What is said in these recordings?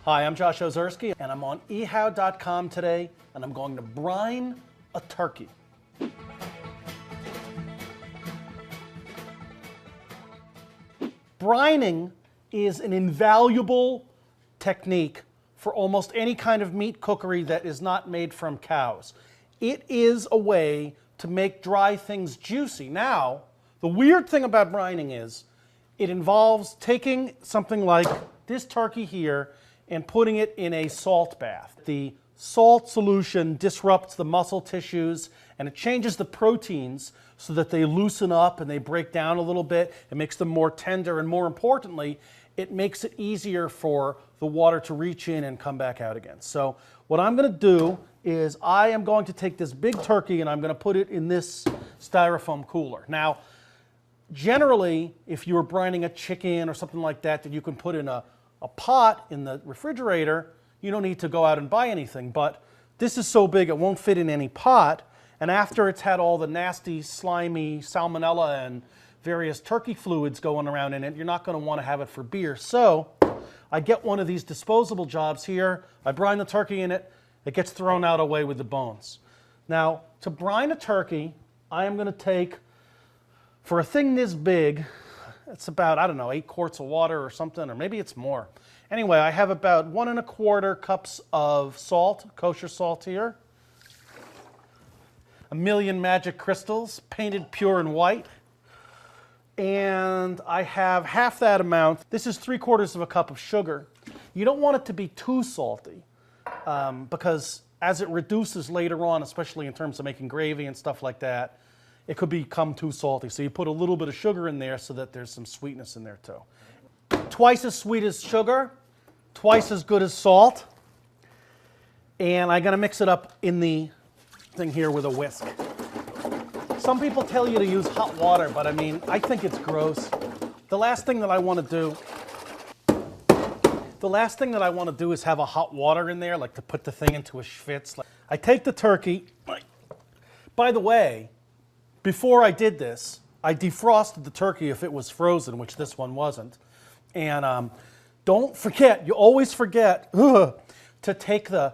Hi, I'm Josh Ozerski, and I'm on ehow.com today, and I'm going to brine a turkey. Brining is an invaluable technique for almost any kind of meat cookery that is not made from cows. It is a way to make dry things juicy. Now, the weird thing about brining is it involves taking something like this turkey here and putting it in a salt bath. The salt solution disrupts the muscle tissues and it changes the proteins so that they loosen up and they break down a little bit. It makes them more tender, and more importantly, it makes it easier for the water to reach in and come back out again. So what I'm going to do is I am going to take this big turkey and I'm going to put it in this styrofoam cooler. Now, generally, if you were brining a chicken or something like that that you can put in a pot in the refrigerator, you don't need to go out and buy anything. But this is so big it won't fit in any pot. And after it's had all the nasty, slimy salmonella and various turkey fluids going around in it, you're not going to want to have it for beer. So I get one of these disposable jobs here. I brine the turkey in it. It gets thrown out away with the bones. Now, to brine a turkey, I am going to take, for a thing this big, it's about, I don't know, 8 quarts of water or something, or maybe it's more. Anyway, I have about 1 1/4 cups of salt, kosher salt here. A million magic crystals, painted pure and white. And I have half that amount. This is 3/4 cup of sugar. You don't want it to be too salty because as it reduces later on, especially in terms of making gravy and stuff like that, it could become too salty. So you put a little bit of sugar in there so that there's some sweetness in there too. Twice as sweet as sugar, twice as good as salt. And I'm gonna mix it up in the thing here with a whisk. Some people tell you to use hot water, but I mean, I think it's gross. The last thing that I want to do is have a hot water in there, like to put the thing into a schwitz. I take the turkey. By the way, before I did this, I defrosted the turkey if it was frozen, which this one wasn't. And don't forget, you always forget to take the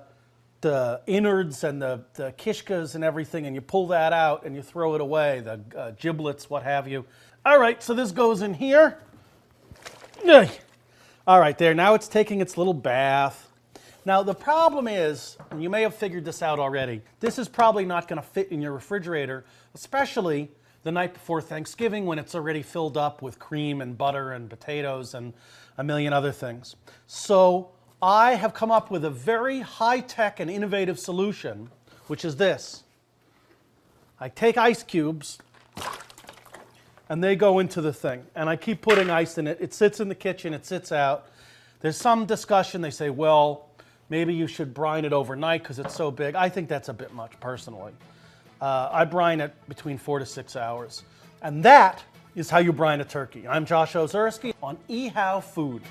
innards and the kishkas and everything, and you pull that out and you throw it away, the giblets, what have you. All right, so this goes in here. All right, there, now it's taking its little bath. Now the problem is, and you may have figured this out already, this is probably not going to fit in your refrigerator, especially the night before Thanksgiving when it's already filled up with cream and butter and potatoes and a million other things. So I have come up with a very high-tech and innovative solution, which is this. I take ice cubes and they go into the thing, and I keep putting ice in it. It sits in the kitchen, it sits out. There's some discussion, they say, well, maybe you should brine it overnight because it's so big. I think that's a bit much, personally. I brine it between 4 to 6 hours. And that is how you brine a turkey. I'm Josh Ozerski on eHow Food.